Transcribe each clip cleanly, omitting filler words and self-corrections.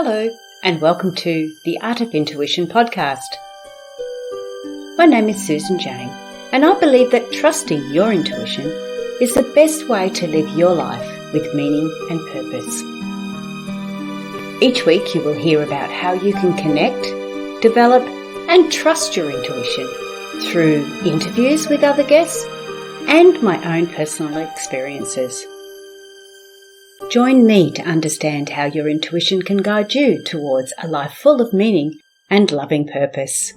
Hello, and welcome to the Art of Intuition podcast. My name is Susan Jane, and I believe that trusting your intuition is the best way to live your life with meaning and purpose. Each week you will hear about how you can connect, develop, and trust your intuition through interviews with other guests and my own personal experiences. Join me to understand how your intuition can guide you towards a life full of meaning and loving purpose.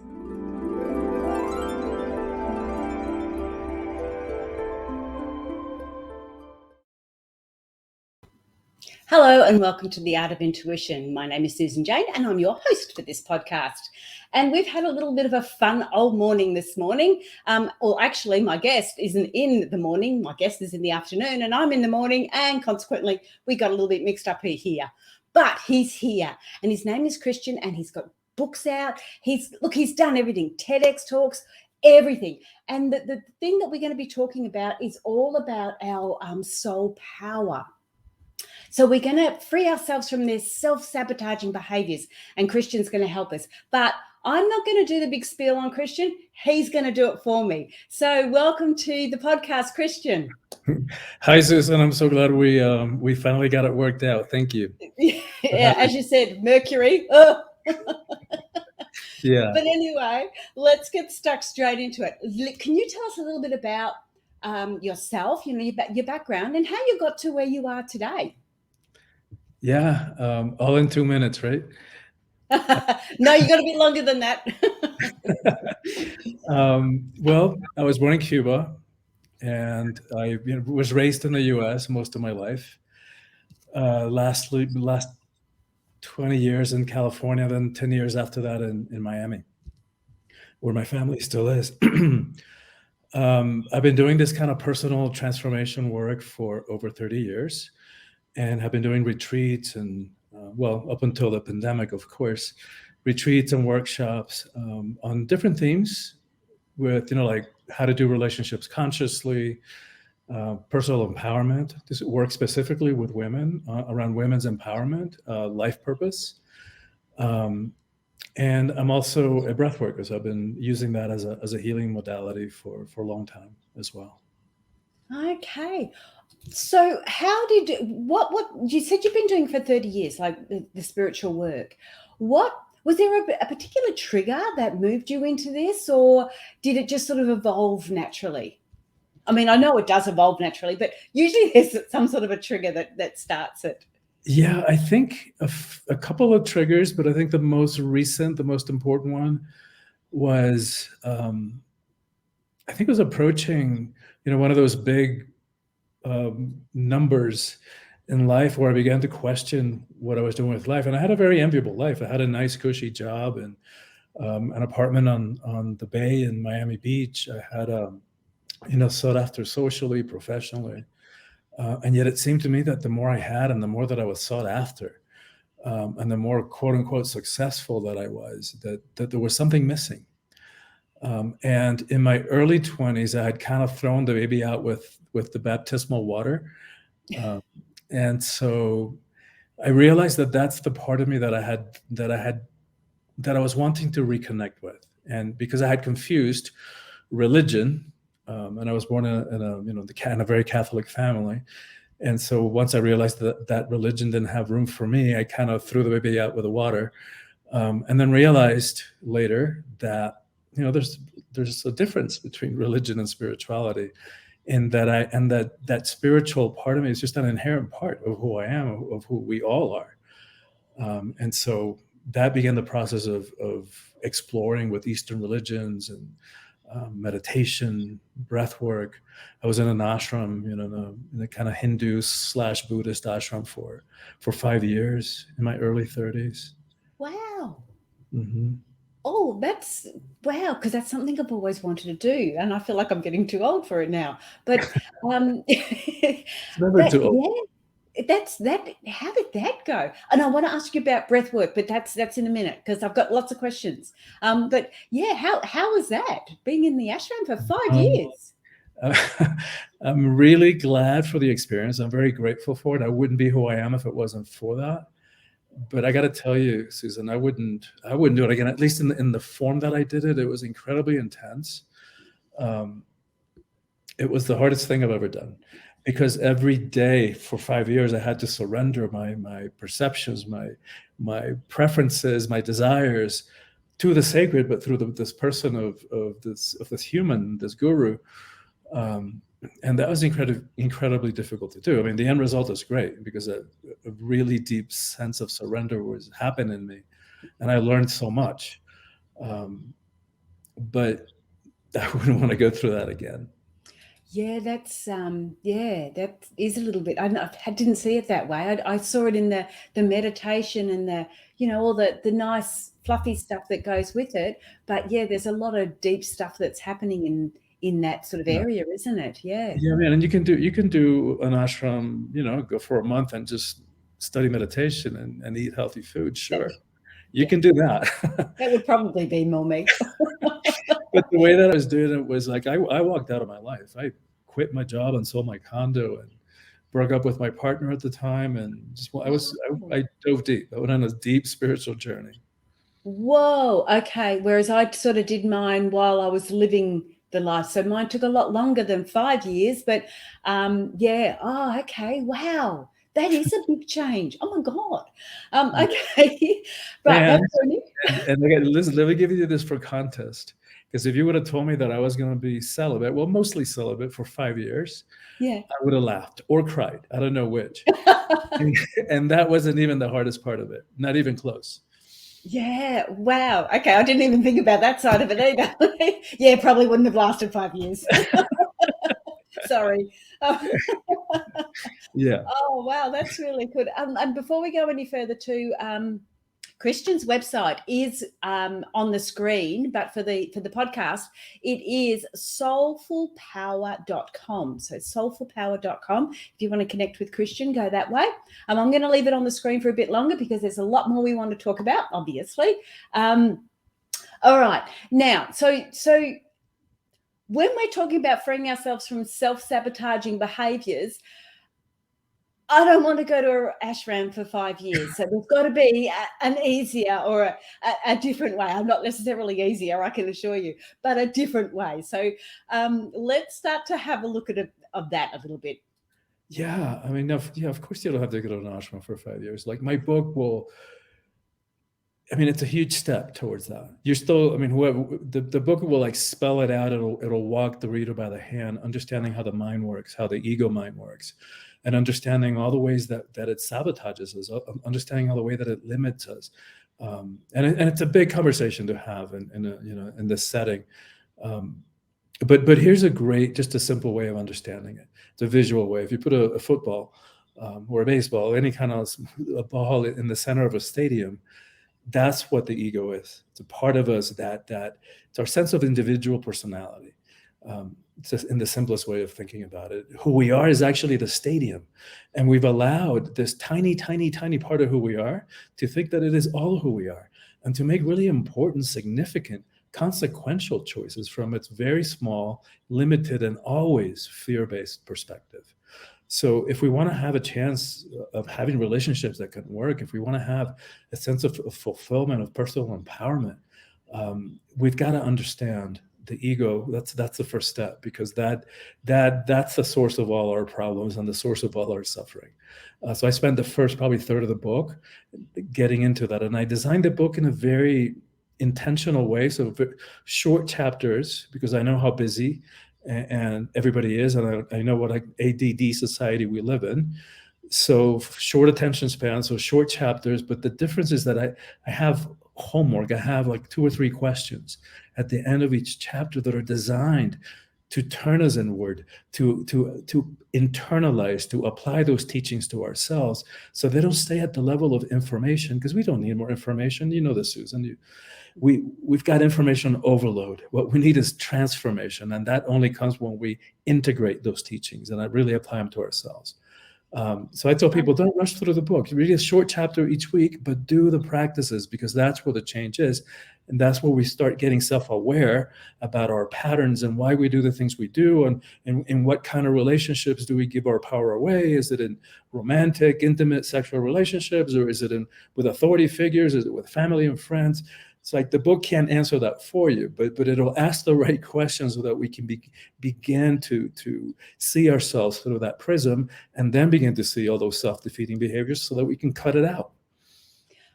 Hello and welcome to the Art of Intuition. My name is Susan Jane and I'm your host for this podcast. And we've had a little bit of a fun old morning this morning. Actually, my guest isn't in the morning. My guest is in the afternoon and I'm in the morning, and consequently, we got a little bit mixed up here. But he's here and his name is Christian and he's got books out. He's done everything, TEDx talks, everything. And the thing that we're going to be talking about is all about our soul power. So we're going to free ourselves from their self-sabotaging behaviors, and Christian's going to help us. But I'm not going to do the big spiel on Christian. He's going to do it for me. So welcome to the podcast, Christian. Hi, Susan. I'm so glad we finally got it worked out. Thank you. Yeah, as you said, Mercury. Yeah. But anyway, let's get stuck straight into it. Can you tell us a little bit about yourself, your background, and how you got to where you are today? Yeah, all in 2 minutes, right? No, you got a bit longer than that. Well, I was born in Cuba, and I was raised in the U.S. most of my life. Last 20 years in California, then 10 years after that in Miami, where my family still is. I've been doing this kind of personal transformation work for over 30 years. And have been doing retreats and, up until the pandemic, of course, retreats and workshops on different themes with, like how to do relationships consciously, personal empowerment. This work specifically with women around women's empowerment, life purpose. And I'm also a breath worker, so I've been using that as a healing modality for a long time as well. Okay. So what you said you've been doing for 30 years, like the spiritual work. What was there a particular trigger that moved you into this, or did it just sort of evolve naturally? I mean, I know it does evolve naturally, but usually there's some sort of a trigger that starts it. Yeah, I think a couple of triggers, but I think the most recent, the most important one was, I think it was approaching, one of those big numbers in life where I began to question what I was doing with life. And I had a very enviable life. I had a nice cushy job and an apartment on the bay in Miami Beach. I had sought after socially, professionally. And yet it seemed to me that the more I had and the more that I was sought after, and the more quote unquote successful that I was, that there was something missing. And in my early 20s, I had kind of thrown the baby out with the baptismal water. And so I realized that that's the part of me that I was wanting to reconnect with. And because I had confused religion, and I was born in a very Catholic family. And so once I realized that religion didn't have room for me, I kind of threw the baby out with the water. And then realized later that, there's a difference between religion and spirituality, in that that spiritual part of me is just an inherent part of who I am, of who we all are. And so that began the process of exploring with Eastern religions and meditation, breath work. I was in an ashram, in the kind of Hindu/Buddhist ashram for 5 years in my early 30s. Wow. Mm-hmm. Oh, wow, because that's something I've always wanted to do, and I feel like I'm getting too old for it now. But Never too old. Yeah, that's that. How did that go? And I want to ask you about breath work, but that's in a minute because I've got lots of questions. But yeah, how was that being in the ashram for 5 years? I'm really glad for the experience. I'm very grateful for it. I wouldn't be who I am if it wasn't for that. But I got to tell you, Susan, I wouldn't do it again. At least in the form that I did it, it was incredibly intense. It was the hardest thing I've ever done, because every day for 5 years I had to surrender my perceptions, my preferences, my desires to the sacred, but through this person of this human, this guru. And that was incredibly difficult to do. I mean, the end result is great because a really deep sense of surrender was happening in me, and I learned so much. But I wouldn't want to go through that again. Yeah, that is a little bit. I didn't see it that way. I saw it in the meditation and the all the nice fluffy stuff that goes with it. But yeah, there's a lot of deep stuff that's happening in that sort of Yeah. area, isn't it? Yeah. Yeah, man. And you can do an ashram, go for a month and just study meditation and eat healthy food. Sure. You can do that. That would probably be more me. But the way that I was doing it was like I walked out of my life. I quit my job and sold my condo and broke up with my partner at the time, and just I dove deep. I went on a deep spiritual journey. Whoa. Okay. Whereas I sort of did mine while I was living the life. So mine took a lot longer than 5 years, but yeah. Oh, okay. Wow. That is a big change. Oh my God. Okay. Right. And again, listen, let me give you this for context. Because if you would have told me that I was going to be celibate, well, mostly celibate for 5 years, yeah, I would have laughed or cried. I don't know which. And that wasn't even the hardest part of it. Not even close. Yeah. Wow. Okay. I didn't even think about that side of it either. Yeah, probably wouldn't have lasted 5 years. Sorry. Yeah. Oh, wow. That's really good. And before we go any further too, Christian's website is on the screen, but for the podcast, it is soulfulpower.com. So soulfulpower.com. If you want to connect with Christian, go that way. I'm going to leave it on the screen for a bit longer because there's a lot more we want to talk about, obviously. All right. Now, so when we're talking about freeing ourselves from self-sabotaging behaviors, I don't want to go to an ashram for 5 years. So there's got to be an easier or a different way. I'm not necessarily easier, I can assure you, but a different way. So let's start to have a look at that a little bit. Yeah. I mean, of course you don't have to go to an ashram for 5 years. Like my book it's a huge step towards that. You're still, whoever the book will like spell it out. It'll walk the reader by the hand, understanding how the mind works, how the ego mind works, and understanding all the ways that it sabotages us, understanding all the way that it limits us. And it's a big conversation to have in this setting. But here's just a simple way of understanding it. It's a visual way. If you put a football or a baseball, any kind of a ball in the center of a stadium, that's what the ego is. It's a part of us that it's our sense of individual personality. It's just in the simplest way of thinking about it. Who we are is actually the stadium. And we've allowed this tiny, tiny, tiny part of who we are to think that it is all who we are, and to make really important, significant, consequential choices from its very small, limited, and always fear-based perspective. So if we want to have a chance of having relationships that can work, if we want to have a sense of fulfillment, of personal empowerment, we've got to understand the ego. That's the first step, because that's the source of all our problems and the source of all our suffering. So I spent the first probably third of the book getting into that, and I designed the book in a very intentional way. So short chapters, because I know how busy and everybody is, and I know what ADD society we live in. So short attention span, so short chapters. But the difference is that I have homework. I have like 2 or 3 questions at the end of each chapter that are designed to turn us inward, to internalize, to apply those teachings to ourselves, so they don't stay at the level of information, because we don't need more information. You know this, Susan. We've got information overload. What we need is transformation, and that only comes when we integrate those teachings and really apply them to ourselves. So I tell people, don't rush through the book. Read a short chapter each week, but do the practices, because that's where the change is. And that's where we start getting self-aware about our patterns and why we do the things we do, and in what kind of relationships do we give our power away. Is it in romantic, intimate, sexual relationships, or is it with authority figures? Is it with family and friends? It's like the book can't answer that for you, but it'll ask the right questions so that we can begin to see ourselves through that prism, and then begin to see all those self-defeating behaviors so that we can cut it out.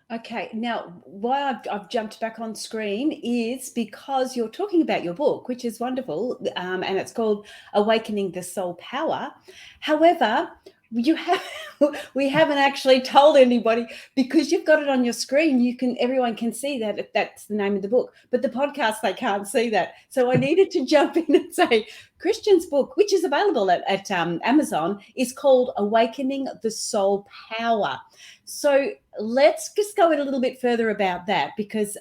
Okay, now why I've jumped back on screen is because you're talking about your book, which is wonderful, and it's called Awakening the Soul Power. However, we haven't actually told anybody, because you've got it on your screen. Everyone can see that that's the name of the book, but the podcast, they can't see that. So I needed to jump in and say Christian's book, which is available at Amazon, is called Awakening the Soul Power. So let's just go in a little bit further about that, because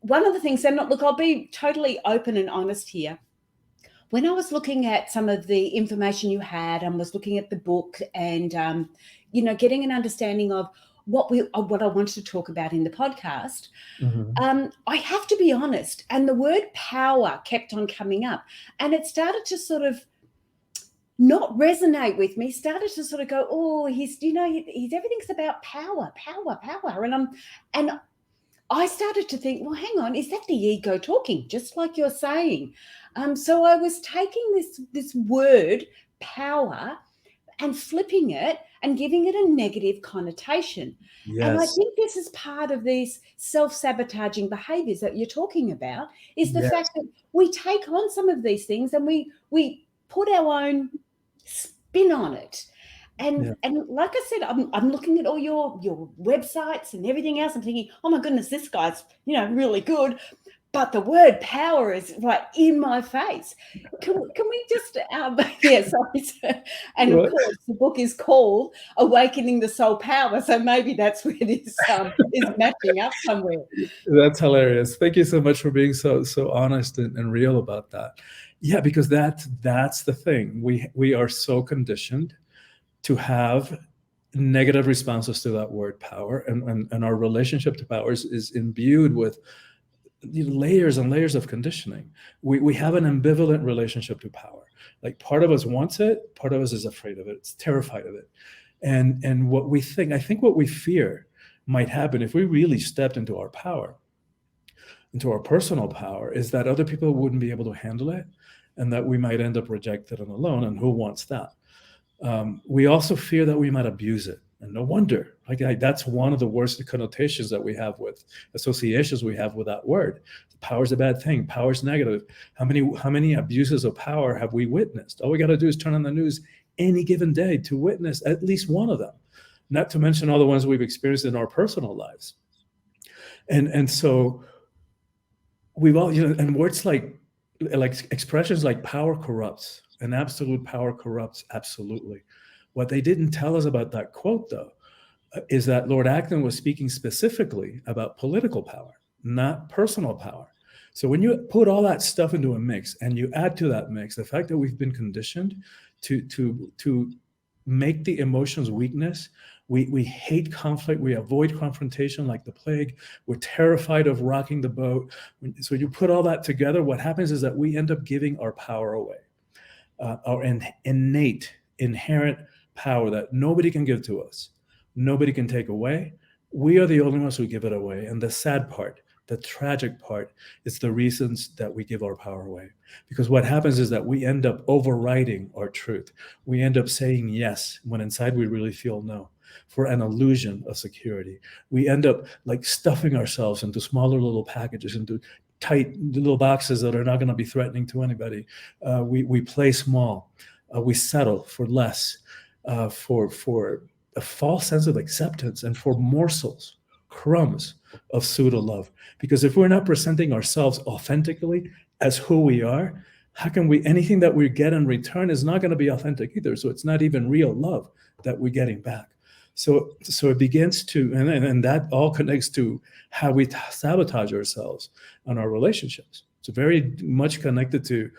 one of the things, and look, I'll be totally open and honest here. When I was looking at some of the information you had, and was looking at the book, and getting an understanding of what I wanted to talk about in the podcast, I have to be honest, and the word power kept on coming up, and it started to sort of not resonate with me. Started to sort of go, oh, he's everything's about power, and I started to think, well, hang on, is that the ego talking? Just like you're saying. So I was taking this word power and flipping it and giving it a negative connotation. Yes. And I think this is part of these self-sabotaging behaviors that you're talking about, is the fact that we take on some of these things and we put our own spin on it. And like I said, I'm looking at all your websites and everything else. I'm thinking, oh my goodness, this guy's really good, but the word power is right in my face. Can we just sorry. And of course, the book is called Awakening the Soul Power, so maybe that's where this is matching up somewhere. That's hilarious. Thank you so much for being so honest and real about that. Yeah, because that's the thing. We are so conditioned to have negative responses to that word power, and our relationship to power is imbued with layers and layers of conditioning. We have an ambivalent relationship to power. Like, part of us wants it, part of us is afraid of it, it's terrified of it. And what we think, I think what we fear might happen if we really stepped into our power, into our personal power, is that other people wouldn't be able to handle it, and that we might end up rejected and alone, and who wants that? We also fear that we might abuse it, and no wonder. Like that's one of the worst connotations that we have, with associations we have with that word. Power is a bad thing. Power is negative. How many abuses of power have we witnessed? All we got to do is turn on the news any given day to witness at least one of them. Not to mention all the ones we've experienced in our personal lives. And so we've all, and words like expressions like power corrupts. And absolute power corrupts, absolutely. What they didn't tell us about that quote, though, is that Lord Acton was speaking specifically about political power, not personal power. So when you put all that stuff into a mix, and you add to that mix the fact that we've been conditioned to make the emotions weakness, we hate conflict, we avoid confrontation like the plague, we're terrified of rocking the boat. So you put all that together, what happens is that we end up giving our power away. Our innate, inherent power that nobody can give to us, nobody can take away. We are the only ones who give it away. And the sad part, the tragic part, is the reasons that we give our power away. Because what happens is that we end up overriding our truth. We end up saying yes when inside we really feel no, for an illusion of security. We end up like stuffing ourselves into smaller little packages, into tight little boxes that are not going to be threatening to anybody. We play small. We settle for less, for a false sense of acceptance, and for morsels, crumbs of pseudo love. Because if we're not presenting ourselves authentically as who we are, how can anything that we get in return is not going to be authentic either. So it's not even real love that we're getting back. So it begins to, and that all connects to how we sabotage ourselves and our relationships. It's very much connected to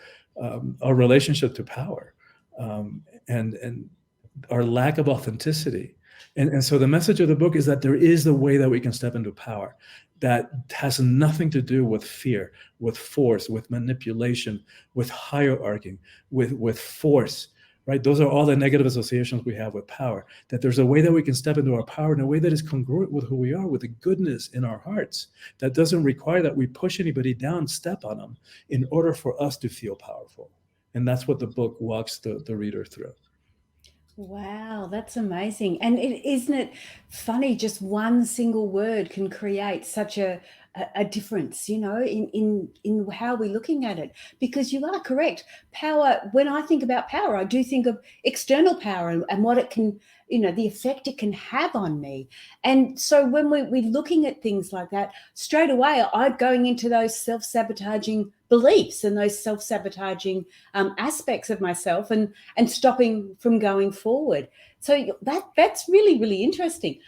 our relationship to power. And our lack of authenticity. And so the message of the book is that there is a way that we can step into power that has nothing to do with fear, with force, with manipulation, with hierarchy, with force, right? Those are all the negative associations we have with power, that there's a way that we can step into our power in a way that is congruent with who we are, with the goodness in our hearts, that doesn't require that we push anybody down, step on them in order for us to feel powerful. And that's what the book walks the reader through. Wow, that's amazing. And isn't it funny? Just one single word can create such a difference, in how we're looking at it. Because you are correct. Power, when I think about power, I do think of external power and what it can, the effect it can have on me. And so when we're looking at things like that, straight away, I'm going into those self-sabotaging beliefs and those self-sabotaging aspects of myself and stopping from going forward. So that's really, really interesting.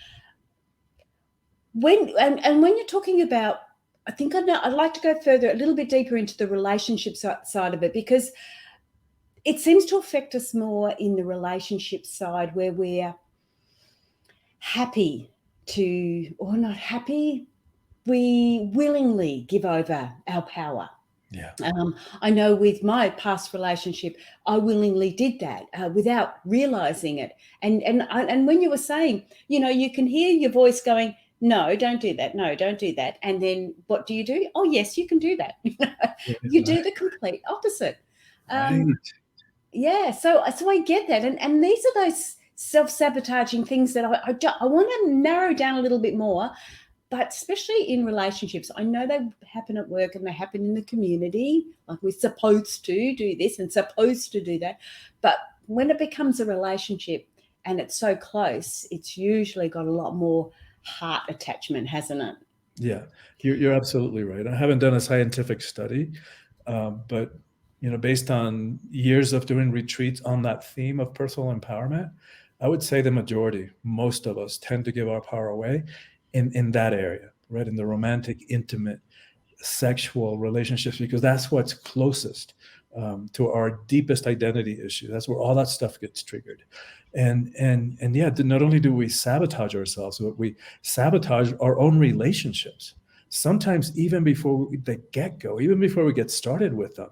When you're talking about, I think I'd like to go further, a little bit deeper into the relationship side of it, because it seems to affect us more in the relationship side where we're happy to, or not happy, we willingly give over our power. Yeah. I know with my past relationship, I willingly did that without realizing it. And when you were saying, you can hear your voice going, no, don't do that. No, don't do that. And then what do? Oh, yes, you can do that. You do the complete opposite. Right. Yeah. So I get that. And these are those self-sabotaging things that I want to narrow down a little bit more. But especially in relationships, I know they happen at work and they happen in the community. Like we're supposed to do this and supposed to do that. But when it becomes a relationship and it's so close, it's usually got a lot more heart attachment, hasn't it? Yeah, you're absolutely right. I haven't done a scientific study, but based on years of doing retreats on that theme of personal empowerment, I would say the majority, most of us, tend to give our power away in that area, right? In the romantic, intimate, sexual relationships, because that's what's closest to our deepest identity issue. That's where all that stuff gets triggered. And yeah, not only do we sabotage ourselves, but we sabotage our own relationships. Sometimes even before the get-go, even before we get started with them,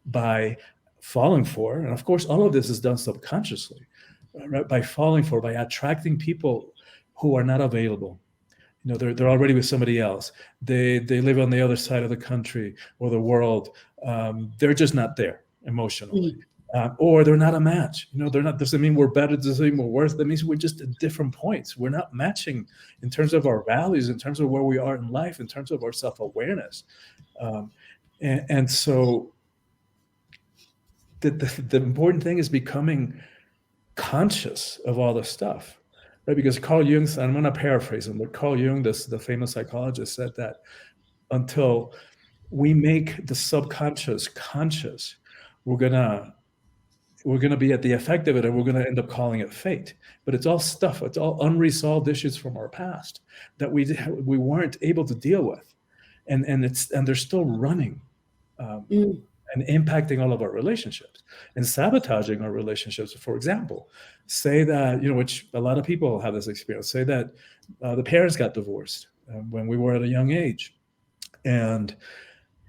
by falling for, and of course, all of this is done subconsciously, right? By falling for, by attracting people who are not available. They're already with somebody else. They live on the other side of the country or the world. They're just not there emotionally, or they're not a match. They're not. Doesn't mean we're better. Doesn't mean we're worse. That means we're just at different points. We're not matching in terms of our values, in terms of where we are in life, in terms of our self-awareness, and so the important thing is becoming conscious of all this stuff. Right, because Carl Jung, I'm going to paraphrase him, but Carl Jung, the famous psychologist, said that until we make the subconscious conscious, we're gonna be at the effect of it, and we're gonna end up calling it fate. But it's all stuff, it's all unresolved issues from our past that we weren't able to deal with, and they're still running. And impacting all of our relationships and sabotaging our relationships. For example, say that, which a lot of people have this experience, say that the parents got divorced when we were at a young age. And,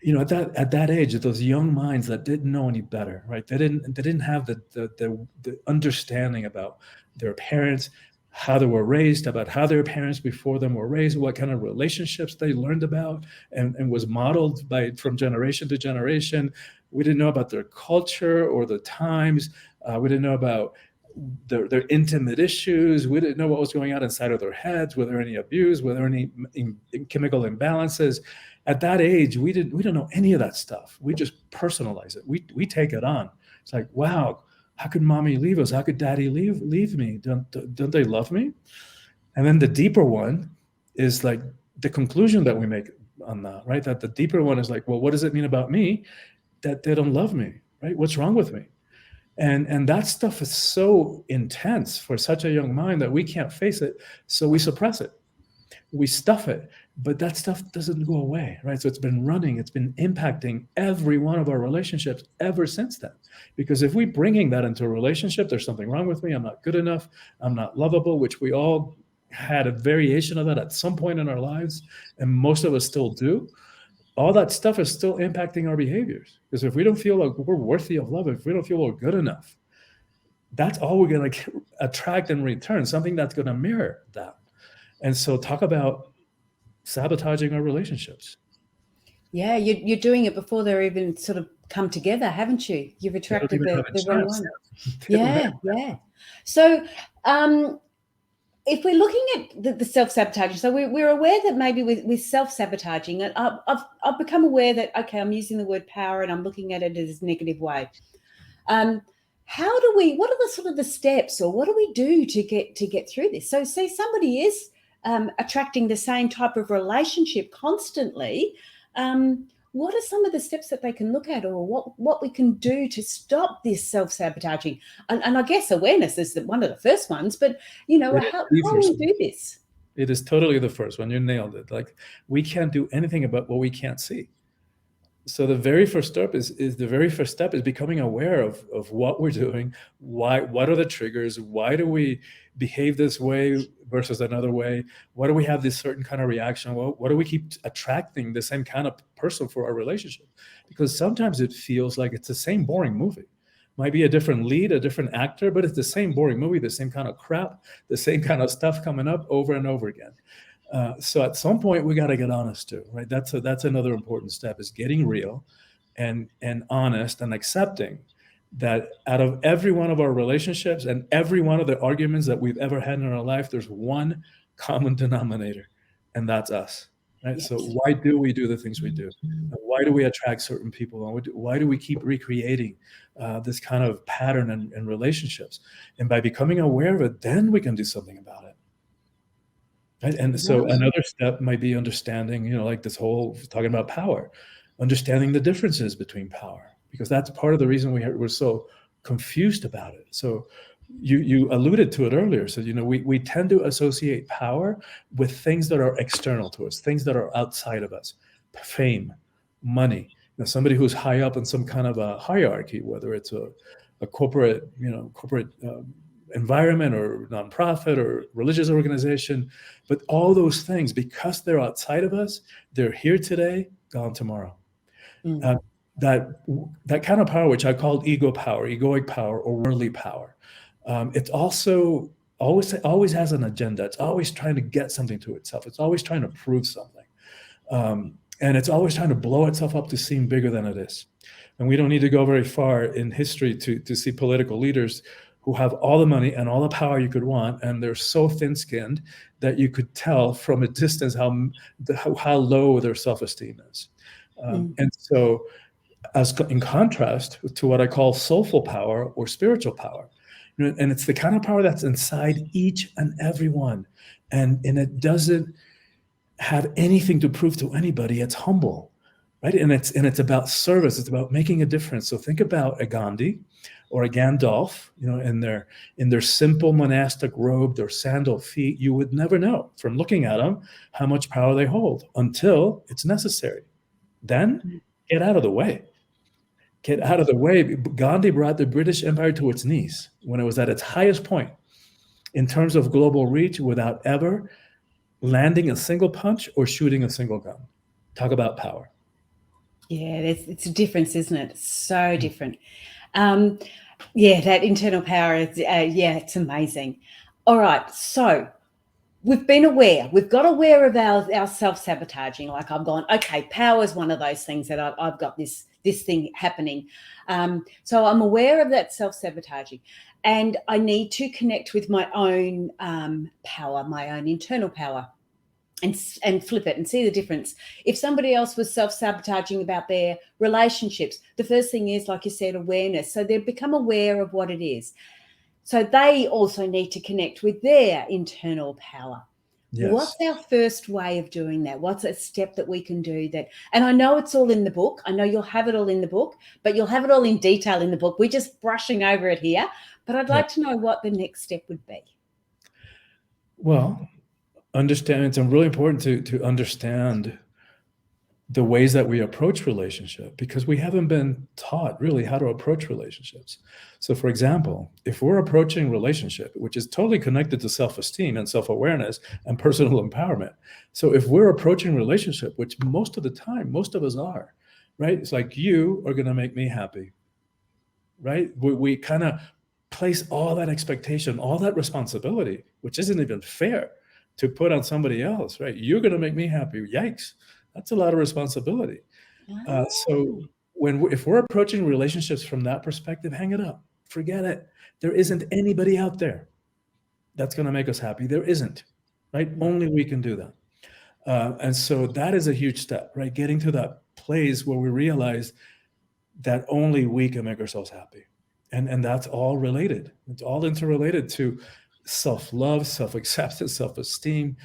at that age, those young minds that didn't know any better, right? They didn't have the understanding about their parents, how they were raised, about how their parents before them were raised, what kind of relationships they learned about and was modeled from generation to generation. We didn't know about their culture or the times. We didn't know about their intimate issues. We didn't know what was going on inside of their heads. Were there any abuse? Were there any chemical imbalances? At that age, we don't know any of that stuff. We just personalize it. We take it on. It's like, wow, how could mommy leave us? How could daddy leave me? Don't they love me? And then the deeper one is like the conclusion that we make on that, right? That the deeper one is like, well, what does it mean about me that they don't love me, right? What's wrong with me? And that stuff is so intense for such a young mind that we can't face it, so we suppress it. we stuff it, but that stuff doesn't go away, right? So it's been running, it's been impacting every one of our relationships ever since then. Because if we bringing that into a relationship, there's something wrong with me, I'm not good enough, I'm not lovable, which we all had a variation of that at some point in our lives, and most of us still do. All that stuff is still impacting our behaviors. Because if we don't feel like we're worthy of love, if we don't feel we're good enough, that's all we're going to attract in return, something that's going to mirror that. And so talk about sabotaging our relationships. Yeah, you're doing it before they're even sort of come together, haven't you? You've attracted the wrong one. Yeah, yeah. So if we're looking at the self-sabotaging, so we're aware that maybe with self-sabotaging, I've become aware that, okay, I'm using the word power and I'm looking at it as a negative way. What are the sort of the steps, or what do we do to get through this? So say somebody is attracting the same type of relationship constantly. What are some of the steps that they can look at, or what we can do to stop this self-sabotaging? And I guess awareness is one of the first ones, but how do we do this? It is totally the first one. You nailed it. Like, we can't do anything about what we can't see. So the very first step is becoming aware of what we're doing. What are the triggers? Why do we behave this way versus another way? Why do we have this certain kind of reaction? Why do we keep attracting the same kind of person for our relationship? Because sometimes it feels like it's the same boring movie. Might be a different lead, a different actor, but it's the same boring movie, the same kind of crap, the same kind of stuff coming up over and over again. So at some point we got to get honest too, right? That's another important step, is getting real and honest and accepting that out of every one of our relationships and every one of the arguments that we've ever had in our life, there's one common denominator, and that's us, right? Yes. So why do we do the things we do? Why do we attract certain people? And why do we keep recreating this kind of pattern in relationships? And by becoming aware of it, then we can do something about it. Right? And so another step might be understanding, like this whole talking about power, understanding the differences between power, because that's part of the reason we're so confused about it. So you alluded to it earlier. So, we tend to associate power with things that are external to us, things that are outside of us, fame, money, somebody who's high up in some kind of a hierarchy, whether it's a corporate, environment or nonprofit or religious organization. But all those things, because they're outside of us, they're here today, gone tomorrow. That kind of power, which I called ego power, egoic power, or worldly power, it's also always has an agenda. It's always trying to get something to itself. It's always trying to prove something. And it's always trying to blow itself up to seem bigger than it is. And we don't need to go very far in history to see political leaders who have all the money and all the power you could want, and they're so thin-skinned that you could tell from a distance how low their self-esteem is. And so, in contrast to what I call soulful power or spiritual power, and it's the kind of power that's inside each and every one, and it doesn't have anything to prove to anybody. It's humble, right? And it's about service. It's about making a difference. So think about a Gandhi or a Gandalf, in their simple monastic robe, their sandal feet. You would never know from looking at them how much power they hold until it's necessary. Then get out of the way. Get out of the way. Gandhi brought the British Empire to its knees when it was at its highest point in terms of global reach, without ever landing a single punch or shooting a single gun. Talk about power. Yeah, it's a difference, isn't it? It's so different. That internal power is, it's amazing. All right, so we've been aware. We've got aware of our self-sabotaging. Like, I've gone, okay, power is one of those things that I've got this thing happening. So I'm aware of that self-sabotaging, and I need to connect with my own power, my own internal power. And flip it and see the difference. If somebody else was self-sabotaging about their relationships, the first thing is, like you said, awareness. So they become aware of what it is. So they also need to connect with their internal power. Yes. What's our first way of doing that? What's a step that we can do that? And I know it's all in the book. I know you'll have it all in the book, but you'll have it all in detail in the book. We're just brushing over it here. But I'd like to know what the next step would be. Well, understand, it's really important to understand the ways that we approach relationship, because we haven't been taught really how to approach relationships. So for example, if we're approaching relationship, which is totally connected to self-esteem and self-awareness and personal empowerment. So if we're approaching relationship, which most of the time, most of us are, right? It's like, you are going to make me happy, right? We kind of place all that expectation, all that responsibility, which isn't even fair to put on somebody else, right? You're going to make me happy. Yikes. That's a lot of responsibility. So Oh, if we're approaching relationships from that perspective, hang it up. Forget it. There isn't anybody out there that's going to make us happy. There isn't, right? Only we can do that. And so that is a huge step, right? Getting to that place where we realize that only we can make ourselves happy. And that's all related. It's all interrelated to self-love, self-acceptance, self-esteem,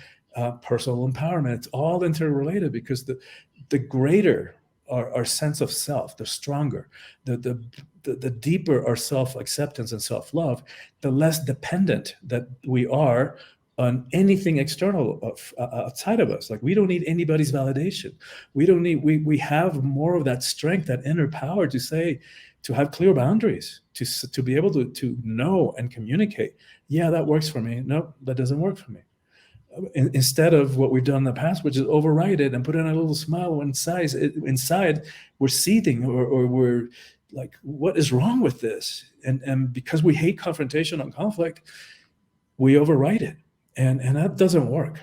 personal empowerment. It's all interrelated, because the greater our sense of self, the stronger, the deeper our self-acceptance and self-love, the less dependent that we are on anything external outside of us. Like, we don't need anybody's validation. We don't need, we have more of that strength, that inner power to say, to have clear boundaries, to be able to know and communicate. Yeah, that works for me. No, that doesn't work for me. Instead of what we've done in the past, which is override it and put in a little smile inside we're seething, or we're like, what is wrong with this? And because we hate confrontation and conflict, we override it. And that doesn't work,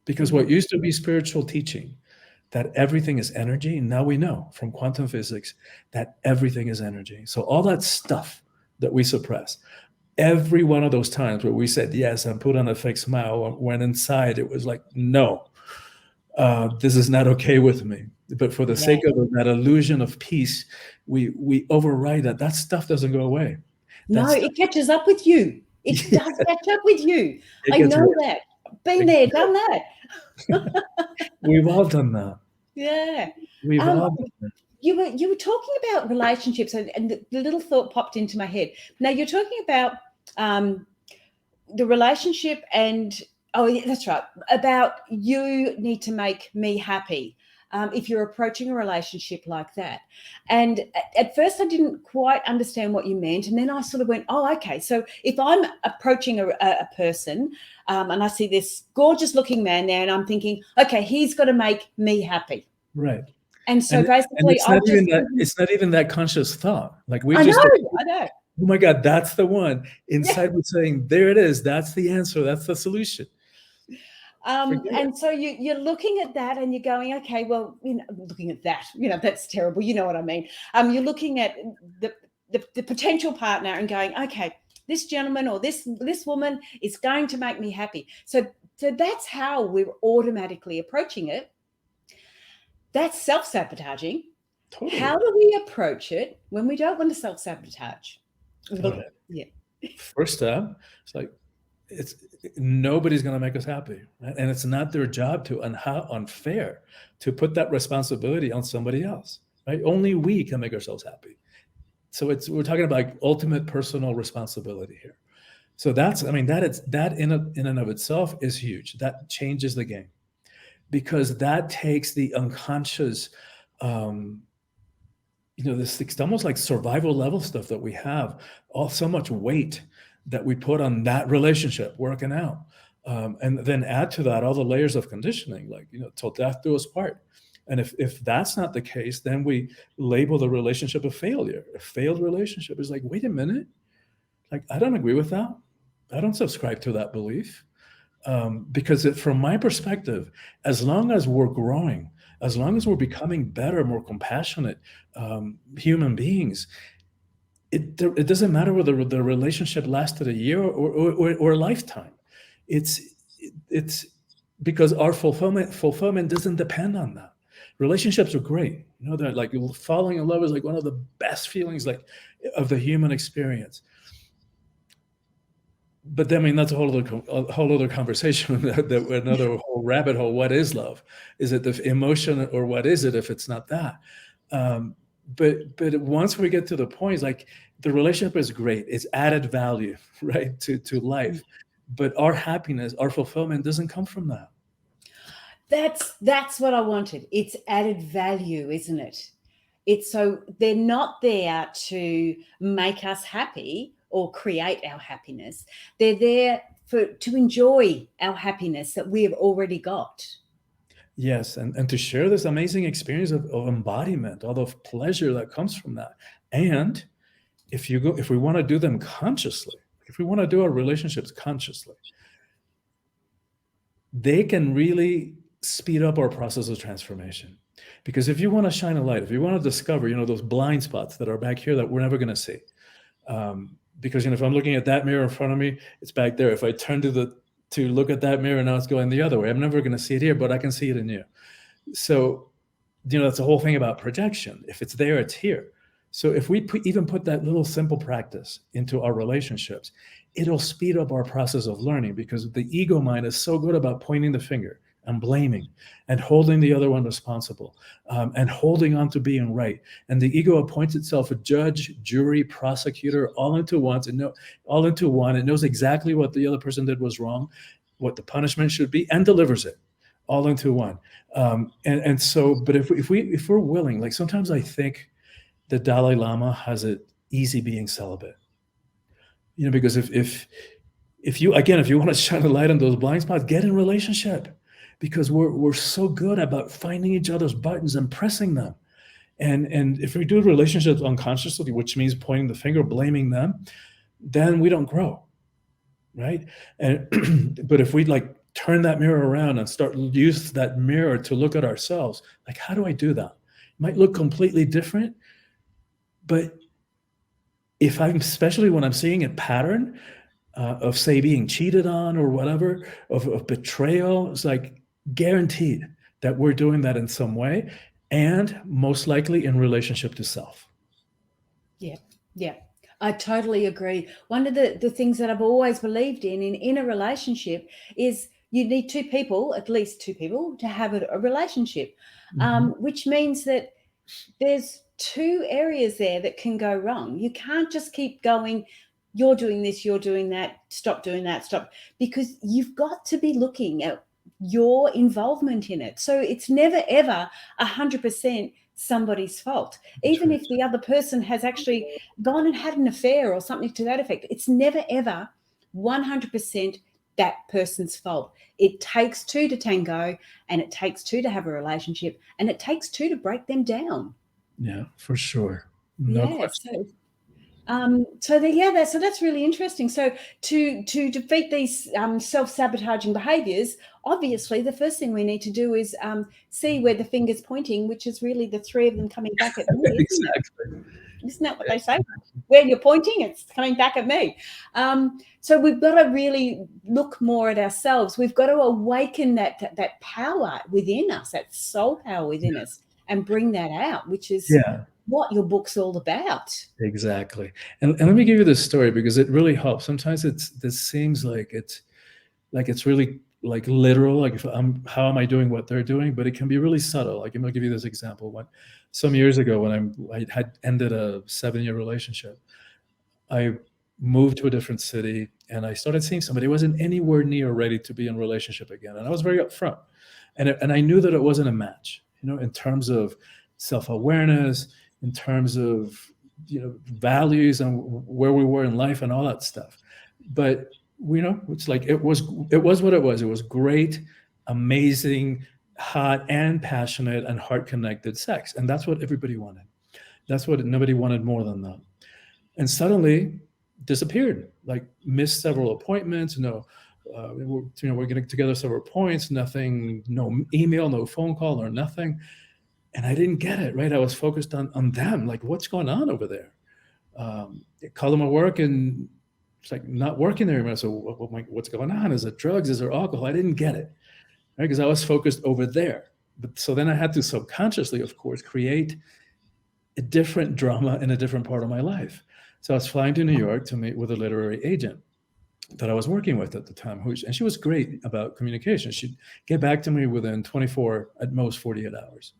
because what used to be spiritual teaching, that everything is energy, now we know from quantum physics that everything is energy. So all that stuff that we suppress, every one of those times where we said yes and put on a fake smile, when inside it was like, no, this is not okay with me. But for the yeah. sake of that illusion of peace, we override that. That stuff doesn't go away. No, That's it catches up with you. It does catch up with you. it I gets know worse. that. Been there, done that. We've all done that. Yeah. We've Um, all done that. you were talking about relationships, and the little thought popped into my head. Now you're talking about the relationship, and oh yeah, that's right, about you need to make me happy. If you're approaching a relationship like that. And at first I didn't quite understand what you meant. And then I sort of went, oh, okay. So if I'm approaching a person and I see this gorgeous looking man there, and I'm thinking, okay, he's got to make me happy. Right. And so And basically it's I'll not just, even that, it's not even that conscious thought. Like, we I just, know, oh I know. my God, that's the one. Yeah. Inside we're saying, there it is. That's the answer. That's the solution. Forget it. And so you're looking at that and you're going, okay, well, looking at that, that's terrible. You know what I mean? You're looking at the potential partner and going, okay, this gentleman or this woman is going to make me happy. So that's how we're automatically approaching it. That's self-sabotaging. Totally. How do we approach it when we don't want to self-sabotage? Okay. Yeah. First step, it's like, nobody's going to make us happy, right? And it's not their job to, and how unfair to put that responsibility on somebody else, right? Only we can make ourselves happy. So we're talking about like ultimate personal responsibility here. So that in and of itself is huge. That changes the game, because that takes the unconscious, this, it's almost like survival level stuff that we have, all so much weight that we put on that relationship working out. And then add to that all the layers of conditioning, like, till death do us part. And if that's not the case, then we label the relationship a failure. A failed relationship is like, wait a minute, like, I don't agree with that. I don't subscribe to that belief. Because from my perspective, as long as we're growing, as long as we're becoming better, more compassionate human beings, it doesn't matter whether the relationship lasted a year or a lifetime. It's because our fulfillment doesn't depend on that. Relationships are great. That, like, falling in love is like one of the best feelings, like, of the human experience. But that's a whole other conversation. Another whole rabbit hole. What is love? Is it the emotion, or what is it if it's not that? But once we get to the point, like, the relationship is great. It's added value, right, to life. But our happiness, our fulfillment doesn't come from that. That's what I wanted. It's added value, isn't it? It's so they're not there to make us happy or create our happiness. They're there to enjoy our happiness that we have already got. Yes, and to share this amazing experience of embodiment, all the pleasure that comes from that. And if we want to do them consciously, if we want to do our relationships consciously, they can really speed up our process of transformation. Because if you want to shine a light, if you want to discover, those blind spots that are back here that we're never going to see, because if I'm looking at that mirror in front of me, it's back there. If I turn to look at that mirror, now it's going the other way. I'm never going to see it here, but I can see it in you. So, that's the whole thing about projection. If it's there, it's here. So if we even put that little simple practice into our relationships, it'll speed up our process of learning, because the ego mind is so good about pointing the finger and blaming and holding the other one responsible, and holding on to being right. And the ego appoints itself a judge, jury, prosecutor, all into one. It knows exactly what the other person did was wrong, what the punishment should be, and delivers it all into one. But if we're willing, like sometimes I think the Dalai Lama has it easy being celibate, because if you want to shine a light on those blind spots, get in relationship, because we're so good about finding each other's buttons and pressing them. And if we do relationships unconsciously, which means pointing the finger, blaming them, then we don't grow, right? But if we turn that mirror around and start use that mirror to look at ourselves, how do I do that? It might look completely different, but especially when I'm seeing a pattern of, say, being cheated on or whatever, of betrayal, it's guaranteed that we're doing that in some way, and most likely in relationship to self. Yeah. I totally agree. One of the things that I've always believed in a relationship is you need two people, at least two people, to have a relationship, which means that there's two areas there that can go wrong. You can't just keep going, you're doing this, you're doing that, stop doing that, stop, because you've got to be looking at your involvement in it. So it's never, ever 100% somebody's fault. Even if the other person has actually gone and had an affair or something to that effect, it's never, ever 100% that person's fault. It takes two to tango, and it takes two to have a relationship, and it takes two to break them down. Yeah, for sure. No question. So that's really interesting. So to defeat these self-sabotaging behaviors, obviously the first thing we need to do is see where the finger's pointing, which is really the three of them coming back at me. Exactly. Isn't that what they say? Where you're pointing, it's coming back at me. So we've got to really look more at ourselves. We've got to awaken that power within us, that soul power within us, and bring that out, which is what your book's all about. Exactly. And let me give you this story, because it really helps. Sometimes this seems like it's really literal, how am I doing what they're doing, but it can be really subtle. I'm gonna give you this example. Some years ago, when I had ended a 7-year relationship, I moved to a different city, and I started seeing somebody who wasn't anywhere near ready to be in a relationship again. And I was very upfront, and I knew that it wasn't a match, in terms of self-awareness, in terms of values and where we were in life and all that stuff. But it's it was what it was. It was great, amazing, hot and passionate and heart connected sex, and that's what everybody wanted. That's what nobody wanted more than that. And suddenly disappeared, missed several appointments. We're getting together several points, nothing, no email, no phone call or nothing. And I didn't get it, right? I was focused on them. What's going on over there? Call them at work, and it's not working there anymore. So what's going on? Is it drugs? Is there alcohol? I didn't get it, right? Because I was focused over there. But so then I had to subconsciously, of course, create a different drama in a different part of my life. So I was flying to New York to meet with a literary agent that I was working with at the time, and she was great about communication. She'd get back to me within 24, at most 48 hours.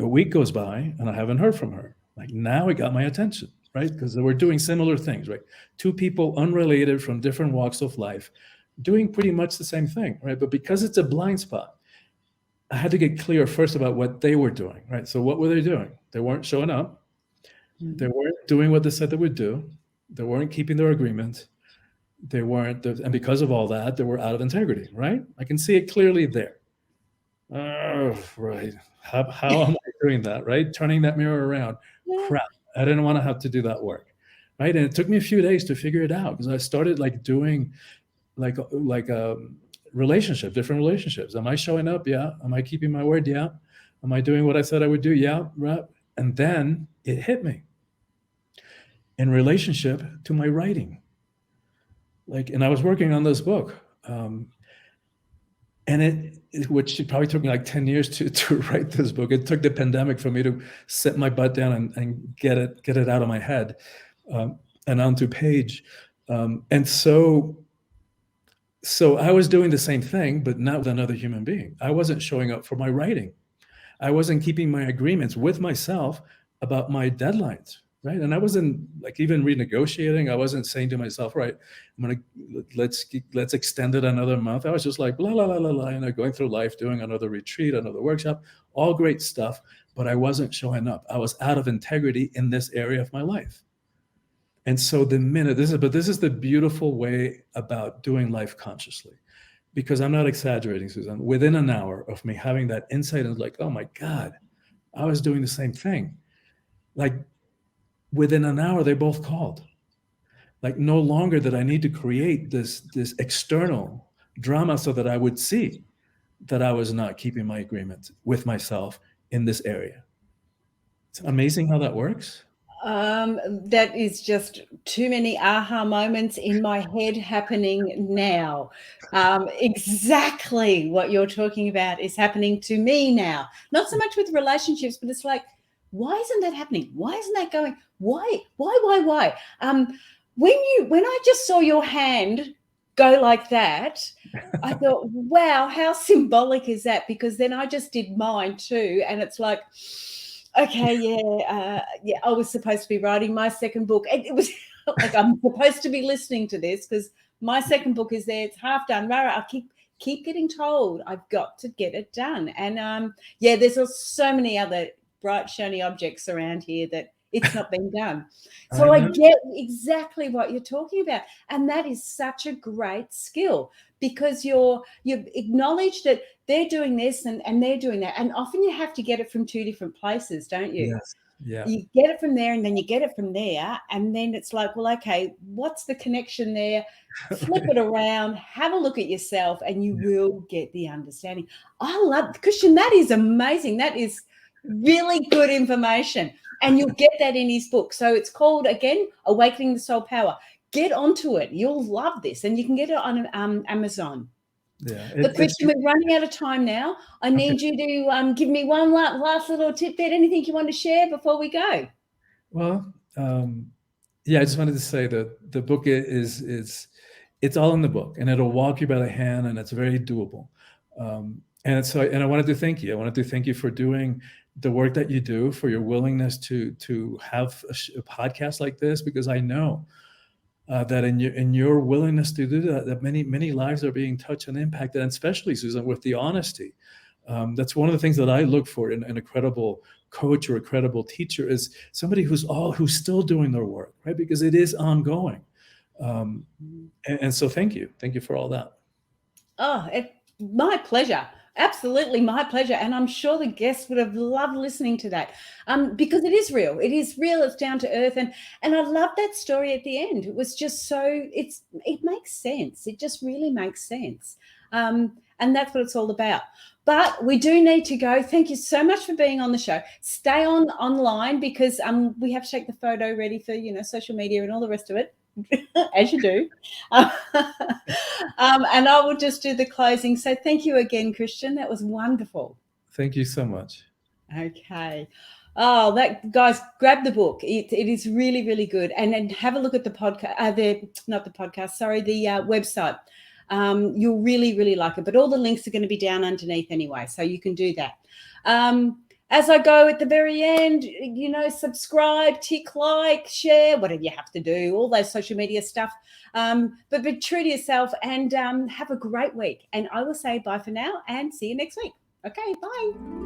A week goes by and I haven't heard from her. Now it got my attention, right? Because they were doing similar things, right? Two people unrelated from different walks of life, doing pretty much the same thing, right? But because it's a blind spot, I had to get clear first about what they were doing, right? So what were they doing? They weren't showing up. They weren't doing what they said they would do. They weren't keeping their agreement. They weren't, and because of all that, they were out of integrity, right? I can see it clearly there. Oh, right. How am I doing that, right? Turning that mirror around. Yeah. Crap. I didn't want to have to do that work, right? And it took me a few days to figure it out because I started like doing like different relationships. Am I showing up? Yeah. Am I keeping my word? Yeah. Am I doing what I said I would do? Yeah. Right. And then it hit me in relationship to my writing. And I was working on this book. And which it probably took me like 10 years to write this book. It took the pandemic for me to sit my butt down and get it out of my head and onto page. And so I was doing the same thing, but not with another human being. I wasn't showing up for my writing. I wasn't keeping my agreements with myself about my deadlines, right? And I wasn't like even renegotiating. I wasn't saying to myself, right, let's extend it another month. I was just like, blah, blah, blah, blah, blah, going through life, doing another retreat, another workshop, all great stuff, but I wasn't showing up. I was out of integrity in this area of my life. And so this is the beautiful way about doing life consciously, because I'm not exaggerating, Susan. Within an hour of me having that insight, and like, oh my God, I was doing the same thing. Like within an hour, they both called. Like no longer did I need to create this external drama so that I would see that I was not keeping my agreement with myself in this area. It's amazing how that works. That is just too many aha moments in my head happening now. Exactly what you're talking about is happening to me now. Not so much with relationships, but it's like, why isn't that happening? Why isn't that going? Why? When I just saw your hand go like that, I thought, wow, how symbolic is that? Because then I just did mine too, and it's like, okay, yeah, I was supposed to be writing my second book. And it was like I'm supposed to be listening to this because my second book is there. It's half done. I keep getting told I've got to get it done. And there's so many other bright, shiny objects around here that it's not been done. So I get exactly what you're talking about. And that is such a great skill because you acknowledge that they're doing this and they're doing that. And often you have to get it from two different places, don't you? Yes. Yeah. You get it from there and then you get it from there. And then it's like, well, okay, what's the connection there? Flip it around, have a look at yourself, and you will get the understanding. I love, Christian, that is amazing. That is really good information. And you'll get that in his book. So it's called, again, Awakening the Soul Power. Get onto it. You'll love this. And you can get it on Amazon. Yeah. But Christian, we're running out of time now. I need you to give me one last little tidbit. Anything you want to share before we go? Well, I just wanted to say that the book it's all in the book, and it'll walk you by the hand, and it's very doable. And I wanted to thank you. I wanted to thank you for doing the work that you do, for your willingness to have a podcast like this, because I know that in your willingness to do that many lives are being touched and impacted, and especially, Susan, with the honesty. That's one of the things that I look for in a credible coach or a credible teacher, is somebody who's still doing their work, right? Because it is ongoing. And so thank you for all that. Oh, my pleasure. Absolutely my pleasure. And I'm sure the guests would have loved listening to that because it is real. It is real. It's down to earth. And I love that story at the end. It was just it makes sense. It just really makes sense. And that's what it's all about. But we do need to go. Thank you so much for being on the show. Stay online because we have to take the photo ready for, social media and all the rest of it. As you do. And I will just do the closing. So thank you again, Christian. That was wonderful. Thank you so much. Okay. Oh, guys, grab the book. It is really, really good. And then have a look at the podcast, the website. You'll really, really like it. But all the links are going to be down underneath anyway, so you can do that. as I go at the very end, subscribe, tick like, share, whatever you have to do, all those social media stuff. But be true to yourself and have a great week. And I will say bye for now and see you next week. Okay, bye.